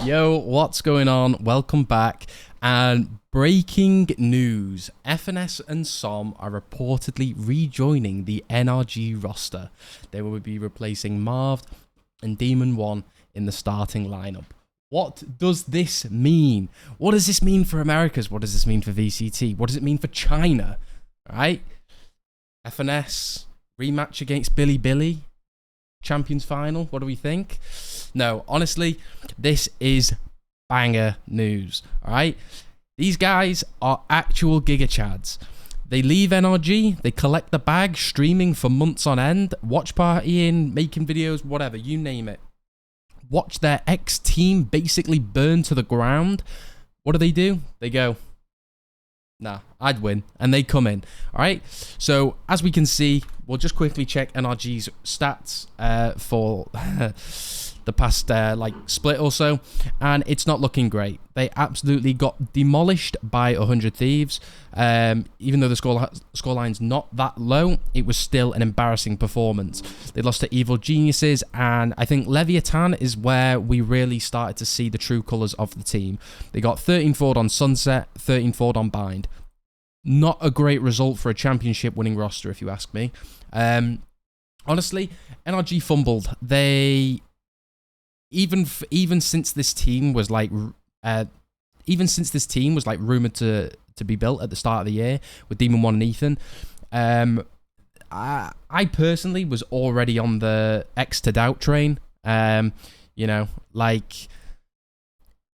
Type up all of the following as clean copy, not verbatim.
Yo, what's going on? Welcome back. And breaking news, FNS and S0m are reportedly rejoining the NRG roster. They will be replacing Marv and Demon1 in the starting lineup. What does this mean? What does this mean for Americas? What does this mean for VCT? What does it mean for China? All right? FNS rematch against Billy. Champions final. What do we think? No, honestly, this is banger news. All right? These guys are actual Giga Chads. They leave NRG, they collect the bag, streaming for months on end, watch partying, making videos, whatever, you name it. Watch their ex-team basically burn to the ground. What do? They go, nah, I'd win. And they come in. All right. So as we can see, we'll just quickly check NRG's stats for the past split or so. And it's not looking great. They absolutely got demolished by 100 Thieves. Even though the scoreline's not that low, it was still an embarrassing performance. They lost to Evil Geniuses, and I think Leviathan is where we really started to see the true colours of the team. They got 13 forward on Sunset, 13 forward on Bind. Not a great result for a championship winning roster, if you ask me. Honestly, NRG fumbled. They even since this team was rumored to be built at the start of the year with Demon1 and Ethan. I personally was already on the X to doubt train. You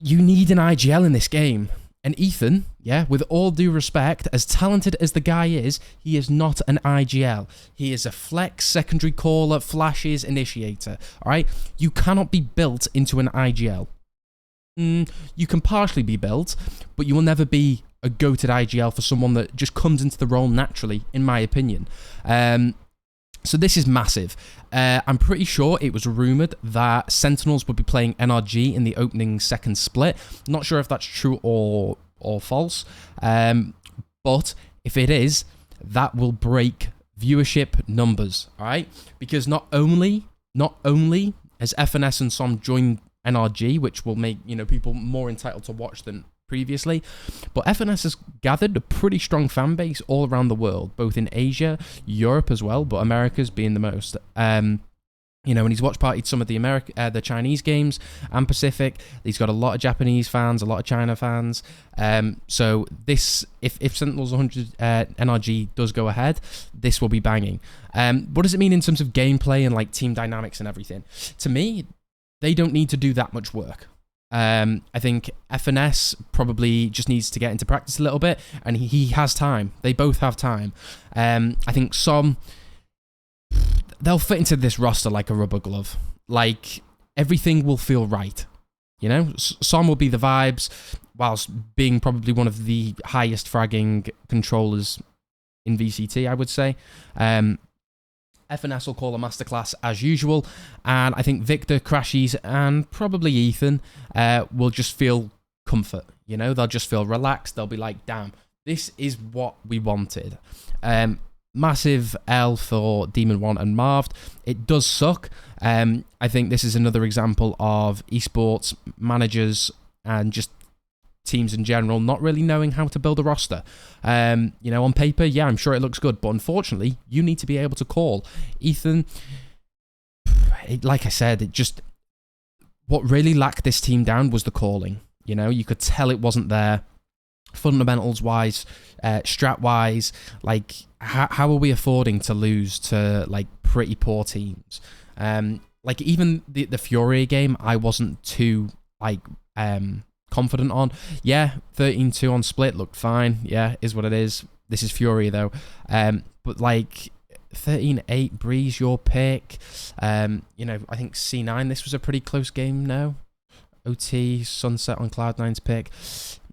need an IGL in this game. And Ethan, yeah, with all due respect, as talented as the guy is, he is not an IGL. He is a flex, secondary caller, flashes, initiator, all right? You cannot be built into an IGL. You can partially be built, but you will never be a goated IGL for someone that just comes into the role naturally, in my opinion. So this is massive. I'm pretty sure it was rumoured that Sentinels would be playing NRG in the opening second split. Not sure if that's true or false. But if it is, that will break viewership numbers, all right? Because not only has FNS and S0m joined NRG, which will make people more entitled to watch than previously, but FNS has gathered a pretty strong fan base all around the world, both in Asia, Europe as well, but America's being the most. And he's watch partied some of the Chinese games and Pacific. He's got a lot of Japanese fans, a lot of China fans. So this, if Sentinels 100 NRG does go ahead, this will be banging. What does it mean in terms of gameplay and team dynamics and everything? To me, they don't need to do that much work. I think FNS probably just needs to get into practice a little bit, and he has time. They both have time. I think S0m, they'll fit into this roster like a rubber glove. Everything will feel right. S0m will be the vibes, whilst being probably one of the highest fragging controllers in VCT, I would say. FNS will call a masterclass as usual, and I think Victor, Crashies, and probably Ethan will just feel comfort. They'll just feel relaxed. They'll be like, damn, this is what we wanted. Massive L for Demon1 and Marv. It does suck. I think this is another example of esports managers and just teams in general not really knowing how to build a roster. On paper, yeah, I'm sure it looks good, but unfortunately, you need to be able to call. Ethan, like I said, what really lacked this team down was the calling. You could tell it wasn't there. Fundamentals-wise, strat-wise, how are we affording to lose to pretty poor teams? Even the Fury game, I wasn't too confident on. Yeah, 13-2 on split looked fine. Yeah, is what it is. This is Fury though. But 13-8 Breeze, your pick. I think C9, this was a pretty close game now. OT, Sunset on Cloud9's pick.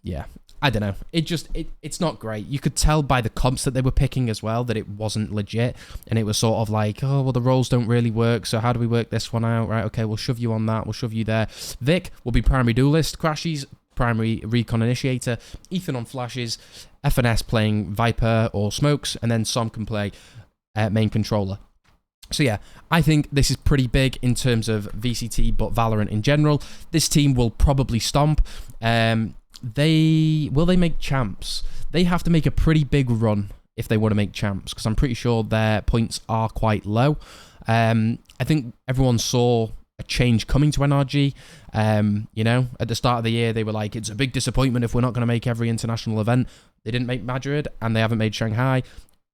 Yeah, I don't know. It's not great. You could tell by the comps that they were picking as well that it wasn't legit, and it was sort of oh, well, the roles don't really work, so how do we work this one out? Right, okay, we'll shove you on that, we'll shove you there. Vic will be primary duelist, Crashies primary recon initiator, Ethan on flashes, FNS playing Viper or Smokes, and then S0m can play main controller. So yeah, I think this is pretty big in terms of VCT, but Valorant in general. This team will probably stomp. Will they make champs? They have to make a pretty big run if they want to make champs, because I'm pretty sure their points are quite low. I think everyone saw a change coming to NRG. You know, at the start of the year, they were like, it's a big disappointment if we're not going to make every international event. They didn't make Madrid, and they haven't made Shanghai,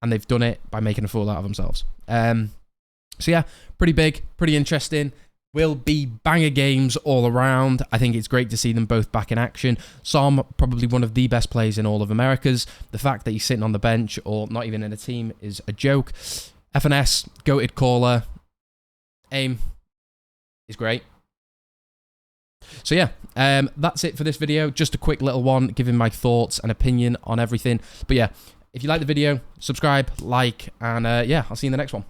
and they've done it by making a fool out of themselves. So yeah, pretty big, pretty interesting. Will be banger games all around. I think it's great to see them both back in action. S0m, probably one of the best players in all of Americas. The fact that he's sitting on the bench or not even in a team is a joke. FNS, goated caller. S0m is great. So yeah, that's it for this video. Just a quick little one, giving my thoughts and opinion on everything. But yeah, if you like the video, subscribe, like, and yeah, I'll see you in the next one.